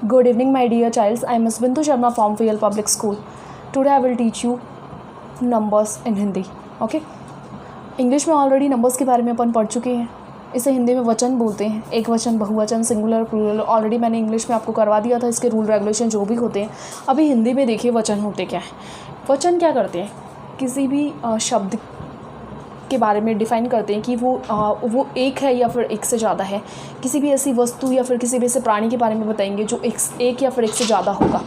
Good evening, my dear childs. I am Ms. Bindu Sharma from VL Public School. Today I will teach you numbers in Hindi. Okay? English में already numbers के बारे में अपन पढ़ चुके हैं. इसे हिंदी में वचन बोलते हैं. एक वचन, बहुवचन, सिंगुलर, प्लूरल. ऑलरेडी मैंने इंग्लिश में आपको करवा दिया था इसके रूल रेगुलेशन जो भी होते हैं. अभी हिंदी में देखिए वचन होते क्या हैं. वचन क्या करते हैं? किसी भी शब्द के बारे में डिफ़ाइन करते हैं कि वो एक है या फिर एक से ज़्यादा है. किसी भी ऐसी वस्तु या फिर किसी भी ऐसे प्राणी के बारे में बताएंगे जो एक या फिर एक से ज़्यादा होगा.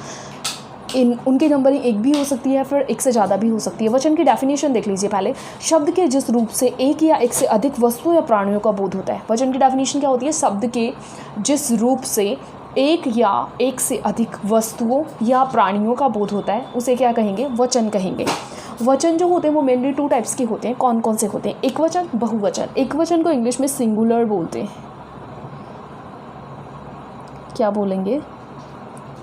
उनकी नंबरिंग एक भी हो सकती है फिर एक से ज़्यादा भी हो सकती है. वचन की डेफिनेशन देख लीजिए पहले. शब्द के जिस रूप से एक या एक से अधिक वस्तुओं या प्राणियों का बोध होता है. वचन की डेफिनेशन क्या होती है? शब्द के जिस रूप से एक या एक से अधिक वस्तुओं या प्राणियों का बोध होता है उसे क्या कहेंगे? वचन कहेंगे. वचन जो होते हैं वो मेनली 2 टाइप्स के होते हैं. कौन कौन से होते हैं? एक वचन, बहुवचन. एक वचन को इंग्लिश में सिंगुलर बोलते हैं. क्या बोलेंगे?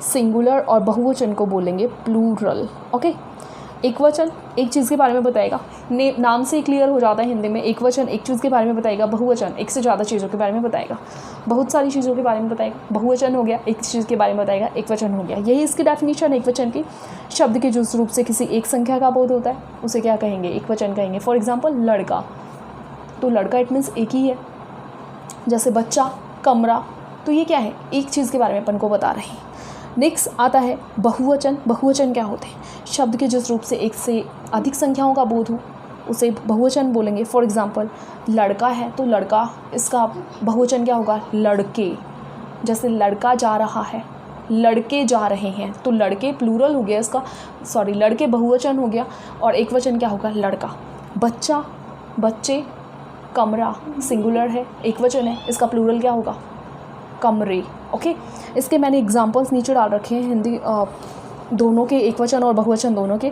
सिंगुलर. और बहुवचन को बोलेंगे प्लूरल. ओके. एक वचन एक चीज़ के बारे में बताएगा. नाम से क्लियर हो जाता है हिंदी में. एक वचन एक चीज़ के बारे में बताएगा. बहुवचन एक से ज़्यादा चीज़ों के बारे में बताएगा. बहुत सारी चीज़ों के बारे में बताएगा. बहुवचन हो गया, एक चीज़ के बारे में बताएगा. एक वचन हो गया. यही इसकी डेफिनेशन एक वचन की. शब्द के जिस रूप से किसी एक संख्या का बोध होता है उसे क्या कहेंगे? एक वचन कहेंगे. फॉर एग्जाम्पल लड़का, तो लड़का इट मीन्स एक ही है. जैसे बच्चा, कमरा, तो ये क्या है? एक चीज़ के बारे में अपन को बता रहे हैं. नेक्स्ट आता है बहुवचन. बहुवचन क्या होते हैं? शब्द के जिस रूप से एक से अधिक संख्याओं का बोध हो उसे बहुवचन बोलेंगे. फॉर एग्जांपल लड़का है तो लड़का, इसका बहुवचन क्या होगा? लड़के. जैसे लड़का जा रहा है, लड़के जा रहे हैं, तो लड़के प्लूरल हो गया इसका. सॉरी, लड़के बहुवचन हो गया और एक वचन क्या होगा? लड़का. बच्चा, बच्चे, कमरा सिंगुलर है, एक वचन है, इसका प्लूरल क्या होगा? कमरे. ओके. इसके मैंने एग्जांपल्स नीचे डाल रखे हैं हिंदी दोनों के, एक वचन और बहुवचन दोनों के.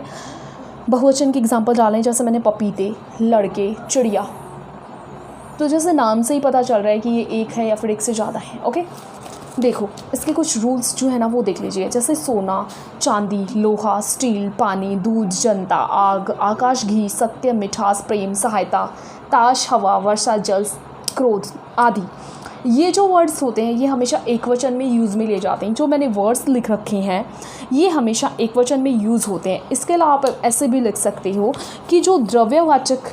बहुवचन के एग्जांपल डाले हैं जैसे मैंने पपीते, लड़के, चिड़िया. तो जैसे नाम से ही पता चल रहा है कि ये एक है या फिर एक से ज़्यादा है. ओके. देखो इसके कुछ रूल्स जो है ना वो देख लीजिए. जैसे सोना, चांदी, लोहा, स्टील, पानी, दूध, जनता, आग, आकाश, घी, सत्य, मिठास, प्रेम, सहायता, ताश, हवा, वर्षा, जल, क्रोध आदि. ये जो वर्ड्स होते हैं ये हमेशा एक वचन में यूज़ में लिए जाते हैं. जो मैंने वर्ड्स लिख रखे हैं ये हमेशा एक वचन में यूज़ होते हैं. इसके अलावा आप ऐसे भी लिख सकते हो कि जो द्रव्यवाचक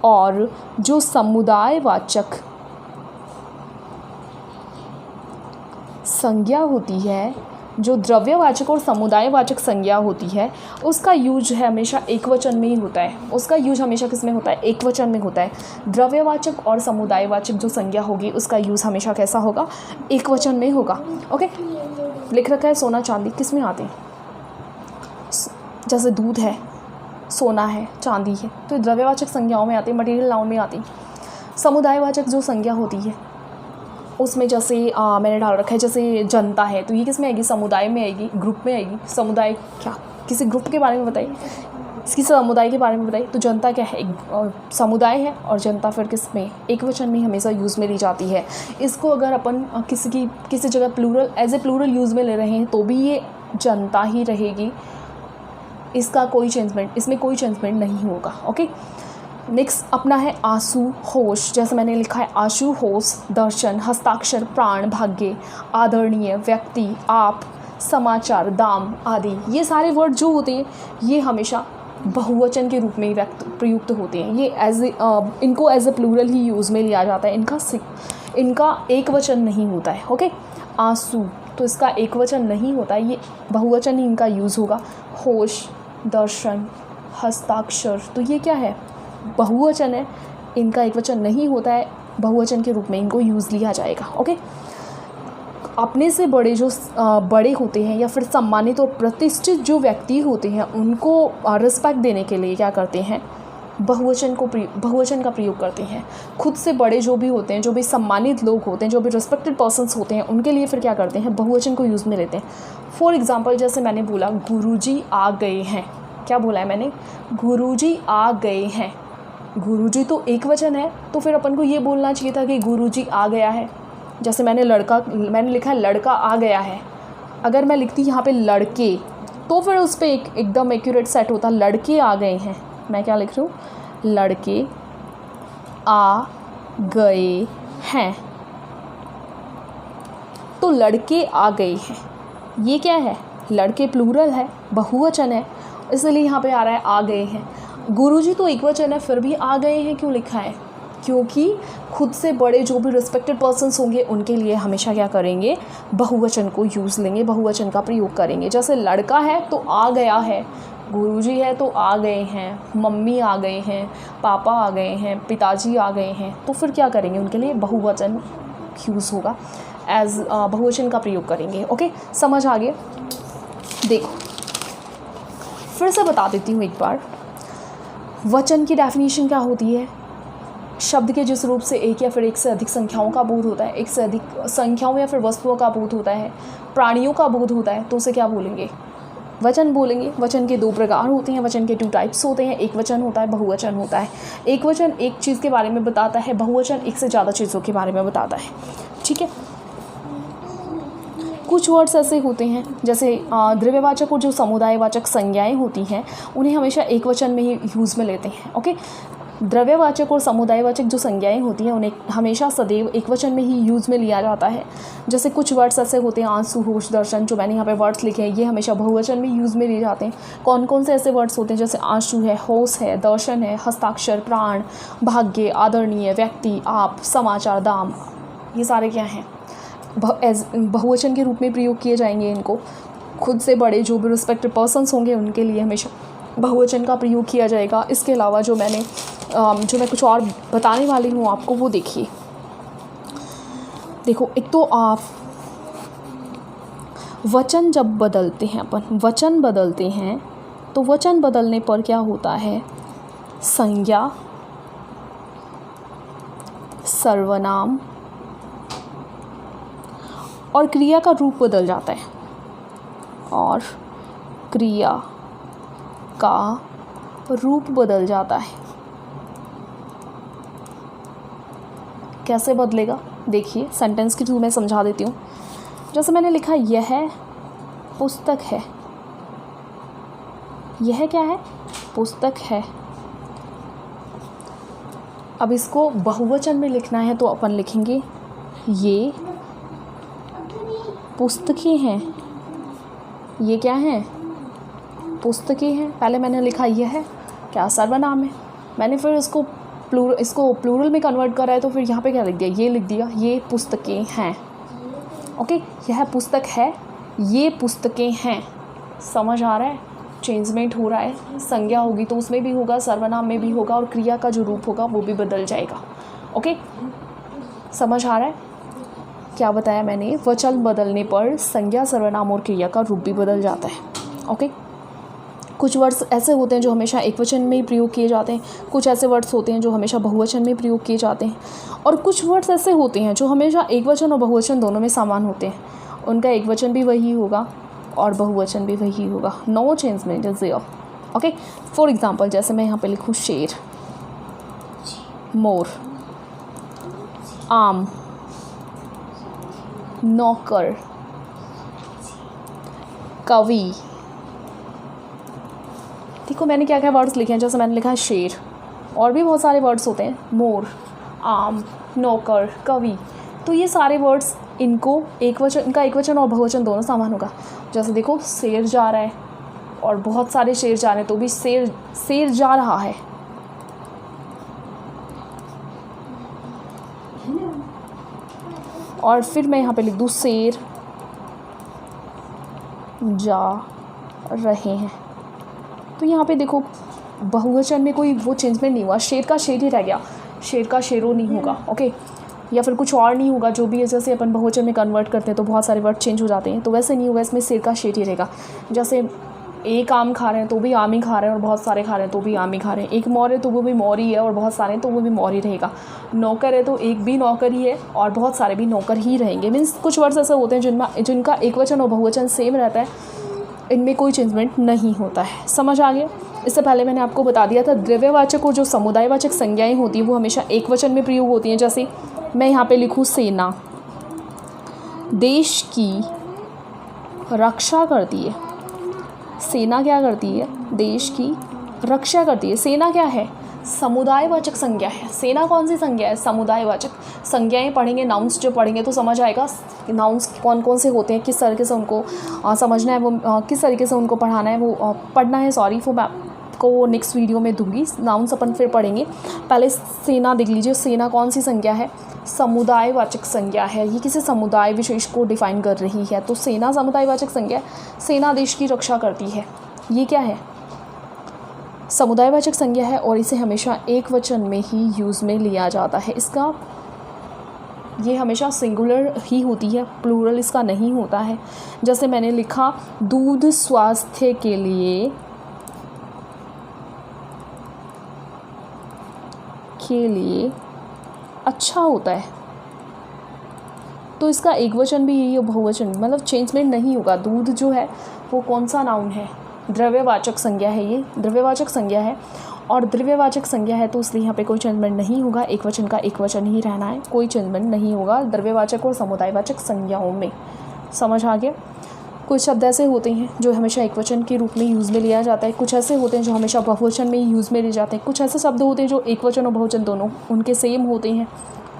और जो समुदायवाचक संज्ञा होती है, जो द्रव्यवाचक और समुदायवाचक संज्ञा होती है उसका यूज है हमेशा एक वचन में ही होता है. उसका यूज हमेशा किस में होता है? एक वचन में होता है. द्रव्यवाचक और समुदायवाचक जो संज्ञा होगी उसका यूज हमेशा कैसा होगा? एक वचन में होगा. ओके. लिख रखा है सोना, चांदी किस में आते हैं? जैसे दूध है, सोना है, चांदी है, तो द्रव्यवाचक संज्ञाओं में आते हैं, मटेरियल नाउन में आती हैं. समुदायवाचक जो संज्ञा होती है उसमें जैसे मैंने डाल रखा है जैसे जनता है तो ये किस में आएगी? समुदाय में आएगी, ग्रुप में आएगी. समुदाय क्या? किसी ग्रुप के बारे में बताइए, किसी समुदाय के बारे में बताइए. तो जनता क्या है? एक समुदाय है. और जनता फिर किस में? एक वचन में हमेशा यूज़ में ली जाती है. इसको अगर अपन किसी जगह plural as a plural use में ले रहे हैं तो भी ये जनता ही रहेगी. इसमें कोई चेंजमेंट नहीं होगा. ओके. नेक्स्ट अपना है आंसू, होश. जैसे मैंने लिखा है आंसू, होश, दर्शन, हस्ताक्षर, प्राण, भाग्य, आदरणीय, व्यक्ति, आप, समाचार, दाम आदि. ये सारे वर्ड जो होते हैं ये हमेशा बहुवचन के रूप में ही प्रयुक्त होते हैं. ये इनको एज ए प्लूरल ही यूज़ में लिया जाता है. इनका एक वचन नहीं होता है. ओके. आंसू तो इसका एक वचन नहीं होता है, ये बहुवचन ही इनका यूज़ होगा. होश, दर्शन, हस्ताक्षर, तो ये क्या है? बहुवचन है. इनका एक वचन नहीं होता है. बहुवचन के रूप में इनको यूज़ लिया जाएगा. ओके. अपने से बड़े जो बड़े होते हैं या फिर सम्मानित और प्रतिष्ठित जो व्यक्ति होते हैं उनको रिस्पेक्ट देने के लिए क्या करते हैं? बहुवचन का प्रयोग करते हैं. खुद से बड़े जो भी होते हैं, जो भी सम्मानित लोग होते हैं, जो भी रिस्पेक्टेड पर्सन्स होते हैं उनके लिए फिर क्या करते हैं? बहुवचन को यूज़ में लेते हैं. फॉर एग्जाम्पल जैसे मैंने बोला गुरुजी आ गए हैं. क्या बोला है मैंने? गुरुजी आ गए हैं. गुरुजी तो एक वचन है तो फिर अपन को ये बोलना चाहिए था कि गुरुजी आ गया है. जैसे मैंने लिखा है लड़का आ गया है. अगर मैं लिखती यहाँ पे लड़के तो फिर उस पर एकदम एक्यूरेट सेट होता. लड़के आ गए हैं. मैं क्या लिख रही हूँ? लड़के आ गए हैं. तो लड़के आ गए हैं, ये क्या है, लड़के प्लूरल है, बहुवचन है, इसलिए यहाँ पे आ रहा है आ गए हैं। गुरुजी तो एकवचन है, फिर भी आ गए हैं क्यों लिखा है, क्योंकि खुद से बड़े जो भी रिस्पेक्टेड पर्सन्स होंगे उनके लिए हमेशा क्या करेंगे, बहुवचन को यूज़ लेंगे, बहुवचन का प्रयोग करेंगे। जैसे लड़का है तो आ गया है, गुरुजी है तो आ गए हैं, मम्मी आ गए हैं, पापा आ गए हैं, पिताजी आ गए हैं, तो फिर क्या करेंगे, उनके लिए बहुवचन यूज़ होगा, एज बहुवचन का प्रयोग करेंगे। ओके, समझ आ गया। देखो फिर से बता देती हूँ एक बार, वचन की डेफिनेशन क्या होती है, शब्द के जिस रूप से एक या फिर एक से अधिक संख्याओं का बोध होता है, एक से अधिक संख्याओं या फिर वस्तुओं का बोध होता है, प्राणियों का बोध होता है, तो उसे क्या बोलेंगे, वचन बोलेंगे। वचन के 2 प्रकार होते हैं, वचन के 2 टाइप्स होते हैं, एक वचन होता है, बहुवचन होता है। एक वचन एक चीज़ के बारे में बताता है, बहुवचन एक से ज़्यादा चीज़ों के बारे में बताता है। ठीक है, कुछ वर्ड्स ऐसे होते हैं जैसे द्रव्यवाचक और जो समुदायवाचक संज्ञाएं होती हैं उन्हें हमेशा एक वचन में ही यूज़ में लेते हैं। ओके, द्रव्यवाचक और समुदायवाचक जो संज्ञाएं होती हैं उन्हें हमेशा सदैव एक वचन में ही यूज़ में लिया जाता है। जैसे कुछ वर्ड्स ऐसे होते हैं, आंसू, होश, दर्शन, जो मैंने यहाँ पे वर्ड्स लिखे हैं ये हमेशा बहुवचन में यूज़ में लिए जाते हैं। कौन कौन से ऐसे वर्ड्स होते हैं, जैसे आंसू है, होश है, दर्शन है, हस्ताक्षर, प्राण, भाग्य, आदरणीय, व्यक्ति, आप, समाचार, दाम, ये सारे क्या हैं, बहुवचन के रूप में प्रयोग किए जाएंगे। इनको खुद से बड़े जो भी रिस्पेक्टेड पर्सन्स होंगे उनके लिए हमेशा बहुवचन का प्रयोग किया जाएगा। इसके अलावा जो मैं कुछ और बताने वाली हूँ आपको, वो देखिए। देखो, एक तो आप वचन जब बदलते हैं, अपन वचन बदलते हैं तो वचन बदलने पर क्या होता है, संज्ञा, सर्वनाम और क्रिया का रूप बदल जाता है, और क्रिया का रूप बदल जाता है। कैसे बदलेगा, देखिए सेंटेंस के थ्रू मैं समझा देती हूँ। जैसे मैंने लिखा, यह पुस्तक है, यह क्या है, पुस्तक है। अब इसको बहुवचन में लिखना है तो अपन लिखेंगे ये पुस्तकें हैं, ये क्या हैं, पुस्तकें हैं। पहले मैंने लिखा यह है क्या, सर्वनाम है, मैंने फिर इसको प्लूरल में कन्वर्ट करा है तो फिर यहाँ पे क्या लिख दिया, ये लिख दिया, ये पुस्तकें हैं। ओके, यह पुस्तक है, ये पुस्तकें हैं। समझ आ रहा है, चेंजमेंट हो रहा है, संज्ञा होगी तो उसमें भी होगा, सर्वनाम में भी होगा, और क्रिया का जो रूप होगा वो भी बदल जाएगा। ओके, समझ आ रहा है, क्या बताया मैंने, वचन बदलने पर संज्ञा, सर्वनाम और क्रिया का रूप भी बदल जाता है। ओके, कुछ वर्ड्स ऐसे होते हैं जो हमेशा एक वचन में ही प्रयोग किए जाते हैं, कुछ ऐसे वर्ड्स होते हैं जो हमेशा बहुवचन में प्रयोग किए जाते हैं, और कुछ वर्ड्स ऐसे होते हैं जो हमेशा एक वचन और बहुवचन दोनों में समान होते हैं, उनका एक वचन भी वही होगा और बहुवचन भी वही होगा। No changement is there. Okay, for example जैसे मैं यहाँ पे लिखूँ शेर, मोर, आम, नौकर, कवि। देखो मैंने क्या क्या वर्ड्स लिखे हैं, जैसे मैंने लिखा है शेर, और भी बहुत सारे वर्ड्स होते हैं, मोर, आम, नौकर, कवि। तो ये सारे वर्ड्स इनका एक वचन और बहुवचन दोनों समान होगा। जैसे देखो शेर जा रहा है और बहुत सारे शेर जा रहे हैं तो भी शेर जा रहा है। और फिर मैं यहाँ पे लिख दूँ शेर जा रहे हैं, तो यहाँ पे देखो बहुवचन में कोई वो चेंजमेंट नहीं हुआ, शेर का शेर ही रह गया, शेर का शेरों नहीं होगा। ओके, या फिर कुछ और नहीं होगा, जो भी है जैसे अपन बहुवचन में कन्वर्ट करते हैं तो बहुत सारे वर्ड चेंज हो जाते हैं, तो वैसे नहीं होगा, इसमें शेर का शेर ही रहेगा। जैसे एक आम खा रहे हैं तो भी आम ही खा रहे हैं, और बहुत सारे खा रहे हैं तो भी आम ही खा रहे हैं। एक मोर है तो वो भी मोर ही है, और बहुत सारे हैं तो वो भी मोर ही रहेगा। नौकर है तो एक भी नौकर ही है और बहुत सारे भी नौकर ही रहेंगे। मीन्स कुछ वर्ड्स ऐसे होते हैं जिनका एक वचन और बहुवचन सेम रहता है, इनमें कोई चेंजमेंट नहीं होता है। समझ आ गया। इससे पहले मैंने आपको बता दिया था द्रव्यवाचक और जो समुदायवाचक संज्ञाएं होती हैं वो हमेशा एक वचन में प्रयोग होती हैं। जैसे मैं यहाँ पे लिखूँ सेना, देश की रक्षा करती है। सेना क्या करती है? देश की रक्षा करती है। सेना क्या है? समुदायवाचक संज्ञा है। सेना कौन सी संज्ञा है? समुदायवाचक। संज्ञाएं पढ़ेंगे, नाउन्स जो पढ़ेंगे तो समझ आएगा नाउन्स कौन कौन से होते हैं, किस तरीके से उनको समझना है, वो किस तरीके से उनको पढ़ाना है, वो पढ़ना है। सॉरी, वो मैं आपको नेक्स्ट वीडियो में दूंगी। नाउन्स अपन फिर पढ़ेंगे। पहले सेना देख लीजिए। सेना कौन सी संज्ञा है? समुदायवाचक संज्ञा है। ये किसी समुदाय विशेष को डिफाइन कर रही है, तो सेना समुदायवाचक संज्ञा है। सेना देश की रक्षा करती है। ये क्या है? समुदायवाचक संज्ञा है और इसे हमेशा एक वचन में ही यूज़ में लिया जाता है। इसका ये हमेशा सिंगुलर ही होती है, प्लूरल इसका नहीं होता है। जैसे मैंने लिखा, दूध स्वास्थ्य के लिए अच्छा होता है, तो इसका एक वचन भी यही, बहुवचन मतलब चेंजमेंट नहीं होगा। दूध जो है वो कौन सा नाउन है? द्रव्यवाचक संज्ञा है। ये द्रव्यवाचक संज्ञा है और द्रव्यवाचक संज्ञा है तो इसलिए यहाँ पे कोई चेंजमेंट नहीं होगा। एक वचन का एक वचन ही रहना है, कोई चेंजमेंट नहीं होगा द्रव्यवाचक और समुदायवाचक संज्ञाओं में। समझ आ गया? कुछ शब्द ऐसे होते हैं जो हमेशा एक वचन के रूप में यूज़ में लिया जाता है, कुछ ऐसे होते हैं जो हमेशा बहुवचन में ही यूज़ में लिए जाते हैं, कुछ ऐसे शब्द होते हैं जो एक वचन और बहुवचन दोनों उनके सेम होते हैं।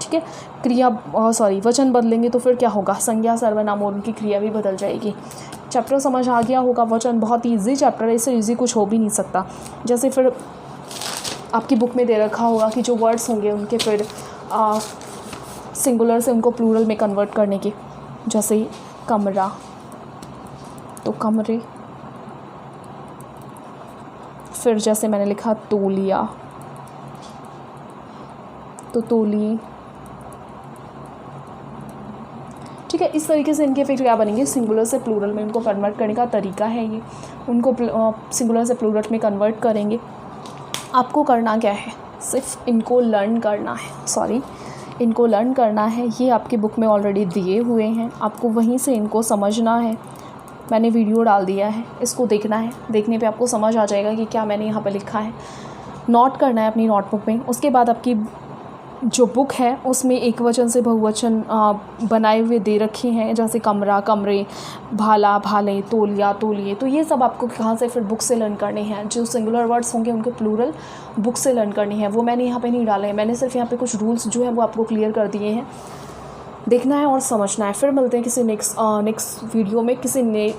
ठीक है, वचन बदलेंगे तो फिर क्या होगा? संज्ञा, सर्वनाम और उनकी क्रिया भी बदल जाएगी। चैप्टर समझ आ गया होगा। वचन बहुत ईजी चैप्टर है, इससे ईजी कुछ हो भी नहीं सकता। जैसे फिर आपकी बुक में दे रखा होगा कि जो वर्ड्स होंगे उनके फिर सिंगुलर से उनको प्लूरल में कन्वर्ट करने के, जैसे कमरा तो कमरे, फिर जैसे मैंने लिखा तौलिया तो तौलिए। ठीक है, इस तरीके से इनके फिर क्या बनेंगे? सिंगुलर से प्लूरल में उनको कन्वर्ट करने का तरीका है ये। उनको सिंगुलर से प्लूरल में कन्वर्ट करेंगे। आपको करना क्या है? सिर्फ इनको लर्न करना है। इनको लर्न करना है। ये आपकी बुक में ऑलरेडी दिए हुए हैं, आपको वहीं से इनको समझना है। मैंने वीडियो डाल दिया है, इसको देखना है। देखने पे आपको समझ आ जाएगा कि क्या मैंने यहाँ पे लिखा है। नोट करना है अपनी नोटबुक में। उसके बाद आपकी जो बुक है उसमें एक वचन से बहुवचन बनाए हुए दे रखे हैं, जैसे कमरा, कमरे, भाला, भाले, तौलिया, तौलिए। तो ये सब आपको कहाँ से फिर बुक से लर्न करने हैं। जो सिंगुलर वर्ड्स होंगे उनके प्लूरल बुक से लर्न करने हैं। वो मैंने यहाँ पे नहीं डाले हैं, मैंने सिर्फ यहाँ पे कुछ रूल्स जो है वो आपको क्लियर कर दिए हैं। देखना है और समझना है। फिर मिलते हैं किसी नेक्स्ट वीडियो में किसी नए